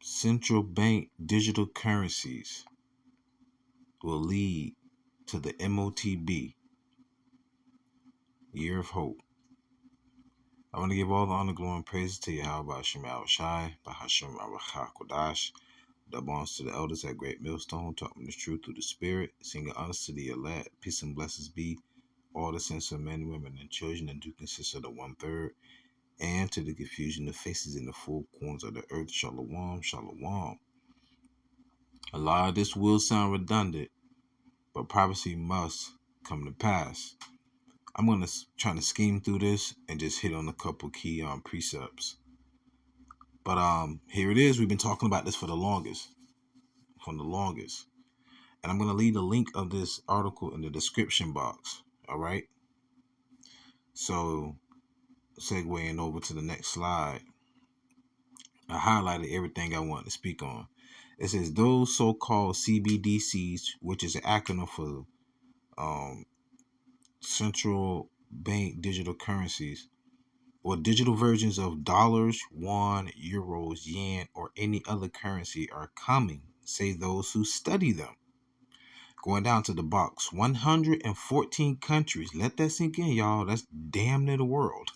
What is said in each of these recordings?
Central bank digital currencies will lead to the MOTB, Year of Hope. I want to give all the honor, glory, and praises to YAHAWASHI, Bahasham Rawachah QADASH. That belongs to the elders at Great Millstone, talking the truth through the Spirit, singing honors to the elect. Peace and blessings be all the saints of men, women, and children, and do consist of the 1/3, and to the confusion of faces in the four corners of the earth. Shalom, shalom. A lot of this will sound redundant, but prophecy must come to pass. I'm going to try to scheme through this and just hit on a couple key precepts. But here it is. We've been talking about this for the longest. And I'm going to leave the link of this article in the description box. All right. So, segueing over to the next slide, I highlighted everything I want to speak on. It says those so-called CBDCs, which is an acronym for central bank digital currencies, or digital versions of dollars, won, euros, yen, or any other currency, are coming, say those who study them. Going down to the box, 114 countries. Let that sink in, y'all. That's damn near the world.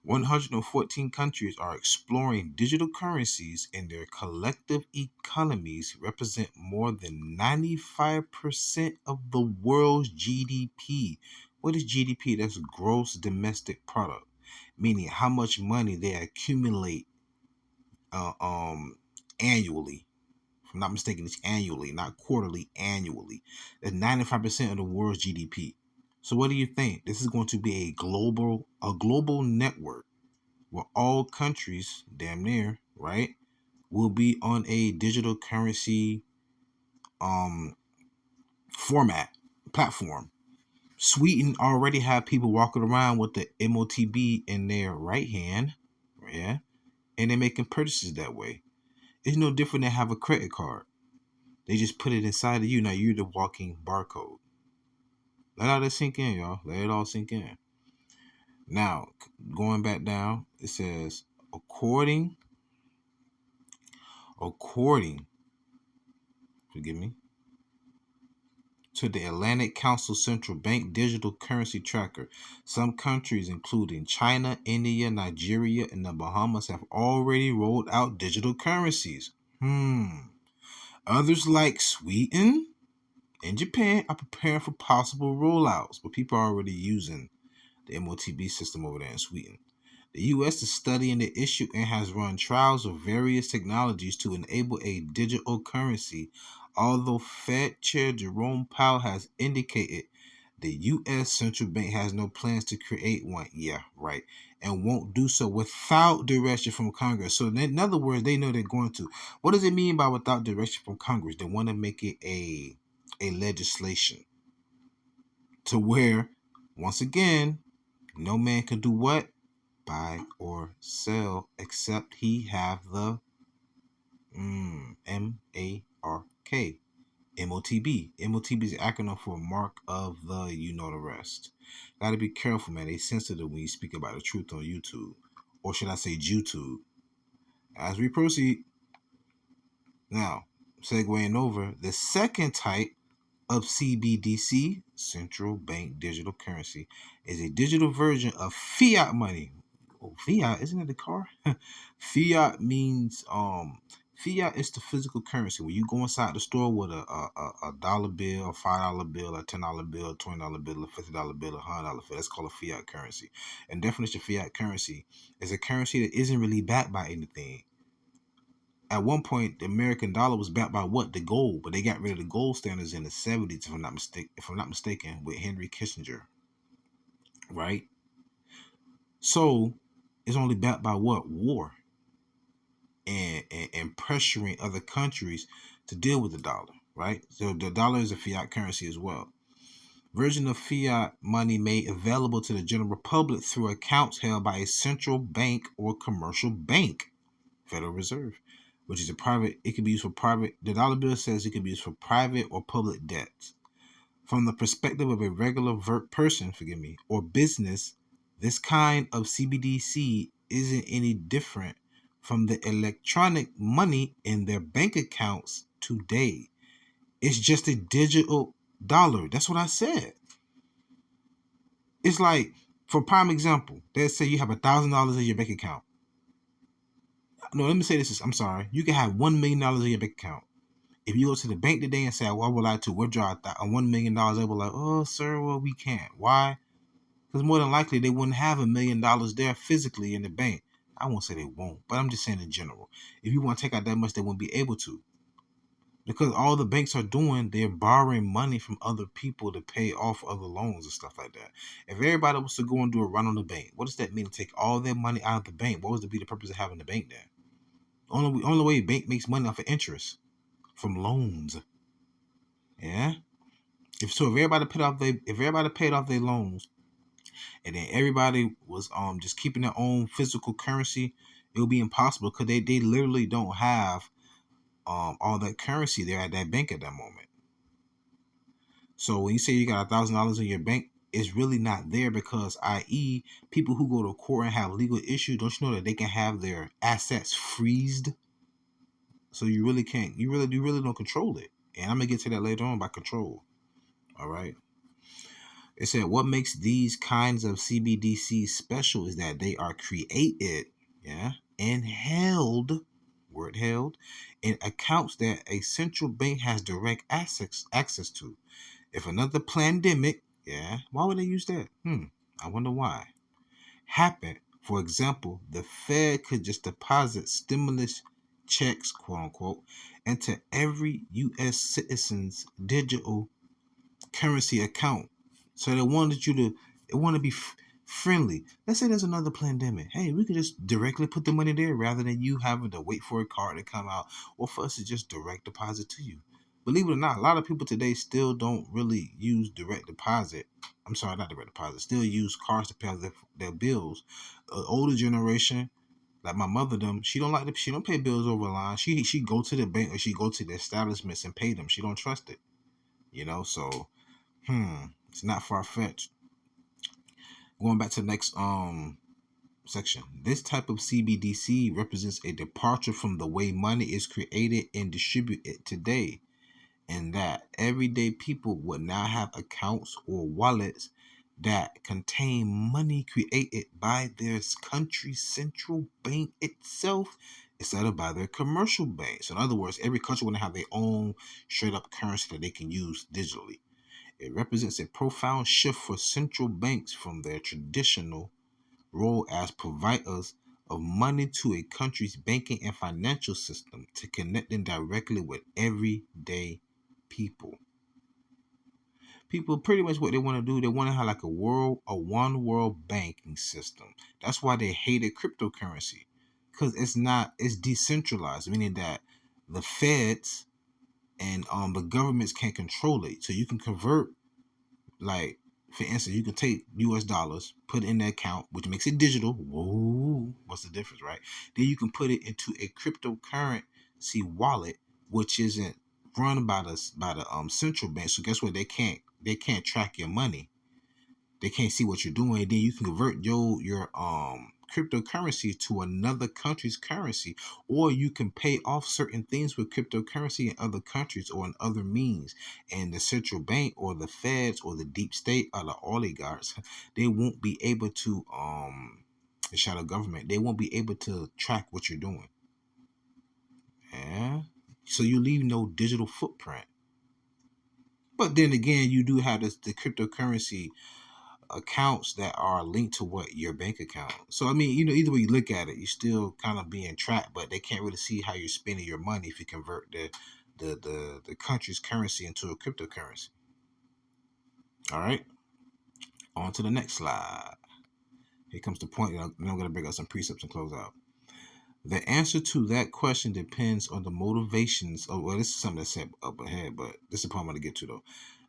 114 countries are exploring digital currencies, and their collective economies represent more than 95% of the world's GDP. What is GDP? That's gross domestic product, meaning how much money they accumulate annually. If I'm not mistaken, it's annually, not quarterly, annually. That's 95% of the world's GDP. So what do you think? This is going to be a global network where all countries, damn near, right, will be on a digital currency platform. Sweden already have people walking around with the MOTB in their right hand, yeah, and they're making purchases that way. It's no different than have a credit card. They just put it inside of you. Now you're the walking barcode. Let all that sink in, y'all. Let it all sink in. Now, going back down, it says, according, forgive me, to the Atlantic Council Central Bank Digital Currency Tracker, some countries, including China, India, Nigeria, and the Bahamas, have already rolled out digital currencies. Others, like Sweden and Japan, are preparing for possible rollouts, but people are already using the MOTB system over there in Sweden. The U.S. is studying the issue and has run trials of various technologies to enable a digital currency, although Fed Chair Jerome Powell has indicated the U.S. Central Bank has no plans to create one. Yeah, right. And won't do so without direction from Congress. So in other words, they know they're going to. What does it mean by without direction from Congress? They want to make it a legislation to where, once again, no man can do what? Buy or sell except he have the M-A-R-K, MOTB. MOTB is an acronym for mark of the you know the rest. Gotta be careful, man. They sensitive when you speak about the truth on YouTube, or should I say YouTube. As we proceed, now segueing over, the second type of CBDC, central bank digital currency, is a digital version of fiat money. Oh, fiat, isn't it the car? Fiat means fiat is the physical currency. When you go inside the store with a dollar bill, a $5 bill, a $10 bill, a $20 bill, a $50 bill, a $100 bill, that's called a fiat currency. And definition of fiat currency is a currency that isn't really backed by anything. At one point, the American dollar was backed by what? The gold, but they got rid of the gold standards in the 70s, if I'm not mistaken, with Henry Kissinger, right? So it's only backed by what? War and pressuring other countries to deal with the dollar, right? So the dollar is a fiat currency as well. Version of fiat money made available to the general public through accounts held by a central bank or commercial bank, Federal Reserve, which is a private. It can be used for private. The dollar bill says it can be used for private or public debts. From the perspective of a regular person, or business, this kind of CBDC isn't any different from the electronic money in their bank accounts today. It's just a digital dollar. That's what I said. It's like, for prime example, let's say you have $1,000 in your bank account. No, let me say this. I'm sorry. You can have $1 million in your bank account. If you go to the bank today and say, well, I would like to withdraw $1 million, they will like, oh, sir, well, we can't. Why? Because more than likely, they wouldn't have $1 million there physically in the bank. I won't say they won't, but I'm just saying in general. If you want to take out that much, they won't be able to. Because all the banks are doing, they're borrowing money from other people to pay off other loans and stuff like that. If everybody was to go and do a run on the bank, what does that mean? To take all their money out of the bank? What was to be the purpose of having the bank there? Only way a bank makes money off of interest from loans. Yeah. If everybody paid off their loans, and then everybody was just keeping their own physical currency, it would be impossible because they literally don't have all that currency there at that bank at that moment. So when you say you got $1,000 in your bank, it's really not there because, i.e., people who go to court and have legal issues, don't you know that they can have their assets freezed? So you really can't. You really don't control it. And I'm gonna get to that later on by control. All right. It said what makes these kinds of CBDCs special is that they are created, and held, word held, in accounts that a central bank has direct access to. If another pandemic, why would they use that? I wonder why. Happened, for example, the Fed could just deposit stimulus checks, quote unquote, into every U.S. citizen's digital currency account. So they wanted to be friendly. Let's say there's another pandemic. Hey, we could just directly put the money there rather than you having to wait for a card to come out or for us to just direct deposit to you. Believe it or not, a lot of people today still don't really use direct deposit. I'm sorry, not direct deposit. Still use cards to pay their bills. Older generation, like my mother, she don't pay bills over the line. She go to the bank or she go to the establishments and pay them. She don't trust it. So it's not far fetched. Going back to the next section. This type of CBDC represents a departure from the way money is created and distributed today, and that everyday people would now have accounts or wallets that contain money created by their country's central bank itself instead of by their commercial bank. So in other words, every country would have their own straight up currency that they can use digitally. It represents a profound shift for central banks from their traditional role as providers of money to a country's banking and financial system to connect them directly with everyday people. People pretty much what they want to do, they want to have like a one world banking system. That's why they hated cryptocurrency. Because it's decentralized, meaning that the feds and the governments can't control it. So you can convert, like, for instance, you can take US dollars, put it in the account, which makes it digital. Whoa, what's the difference, right? Then you can put it into a cryptocurrency wallet, which isn't run by the central bank. So guess what? They can't track your money. They can't see what you're doing. And then you can convert your cryptocurrency to another country's currency, or you can pay off certain things with cryptocurrency in other countries or in other means. And the central bank or the feds or the deep state or the oligarchs, they won't be able to the shadow government, they won't be able to track what you're doing. Yeah. So you leave no digital footprint. But then again, you do have the cryptocurrency accounts that are linked to what your bank account. So I mean, either way you look at it, you're still kind of being tracked, but they can't really see how you're spending your money if you convert the country's currency into a cryptocurrency. All right, on to the next slide. Here comes the point. I'm going to bring up some precepts and close out. The answer to that question depends on the motivations. Well, this is something that's set up ahead, but this is the part I'm going to get to though.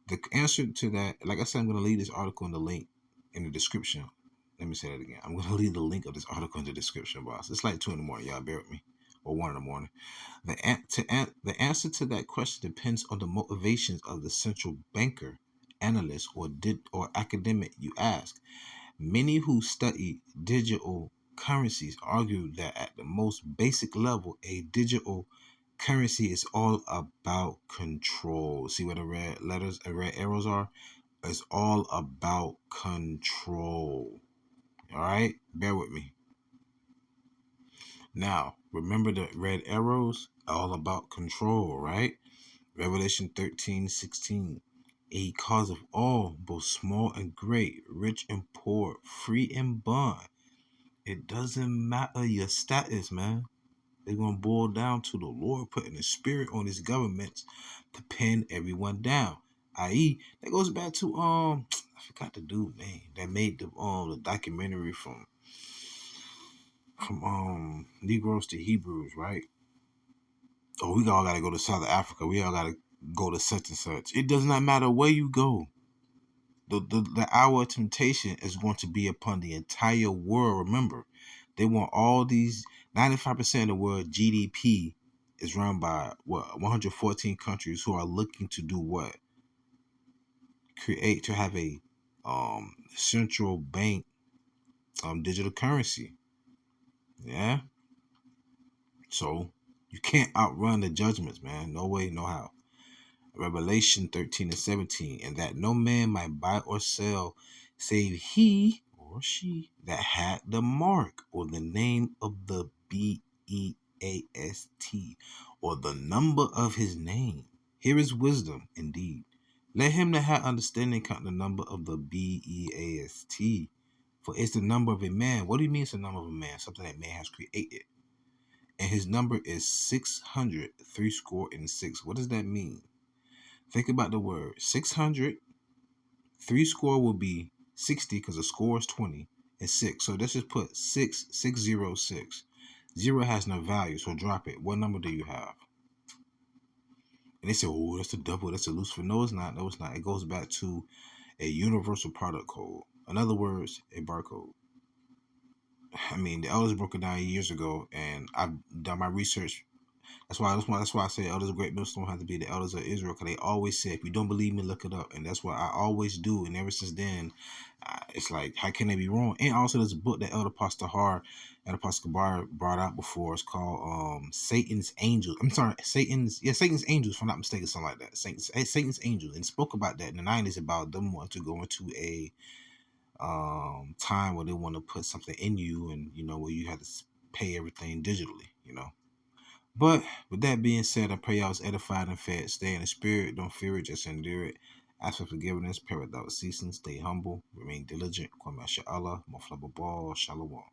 The answer to that, like I said, I'm going to leave this article in the link in the description. Let me say that again. I'm going to leave the link of this article in the description box. It's like 2 in the morning. Y'all bear with me. Or 1 in the morning. The answer to that question depends on the motivations of the central banker, analyst, or academic you ask. Many who study digital Currencies argued that at the most basic level, a digital currency is all about control. See where the red letters and red arrows are? It's all about control. All right? Bear with me. Now, remember the red arrows? All about control, right? Revelation 13:16. A cause of all, both small and great, rich and poor, free and bond. It doesn't matter your status, man. They're going to boil down to the Lord putting the spirit on his governments to pin everyone down. I.e., that goes back to I forgot the dude, man, that made the documentary from Negroes to Hebrews, right? Oh, we all gotta go to South Africa. We all gotta go to such and such. It does not matter where you go. The hour of temptation is going to be upon the entire world. Remember, they want all these 95% of the world GDP is run by 114 countries who are looking to do what? Create to have a central bank digital currency. Yeah. So you can't outrun the judgments, man. No way, no how. Revelation 13:17, and that no man might buy or sell save he or she that had the mark or the name of the BEAST or the number of his name. Here is wisdom indeed. Let him that hath understanding count the number of the BEAST, for it's the number of a man. What do you mean it's the number of a man? Something that man has created. And his number is 600, 66. What does that mean? Think about the word 600. 3 score will be 60 because the score is 20 and 6. So let's just put 606. 0 has no value, so drop it. What number do you have? And they say, oh, that's the double. That's a Lucifer. No, it's not. No, it's not. It goes back to a universal product code. In other words, a barcode. I mean, the elders broke it down years ago, and I've done my research. That's why I say elders of Great Millstone have to be the elders of Israel, because they always say, if you don't believe me, look it up. And that's what I always do. And ever since then, it's like, how can they be wrong? And also, there's a book that Elder Pastor Har and Apostle GABAR brought out before. It's called Satan's Angels. I'm sorry, Satan's Angels, if I'm not mistaken, something like that. Satan's Angels. And spoke about that in the 90s about them wanting to go into a time where they want to put something in you, and where you have to pay everything digitally, But with that being said, I pray y'all was edified and fed. Stay in the spirit, don't fear it, just endure it. Ask for forgiveness, pray without ceasing, stay humble, remain diligent. Kwame Allah, Shalom.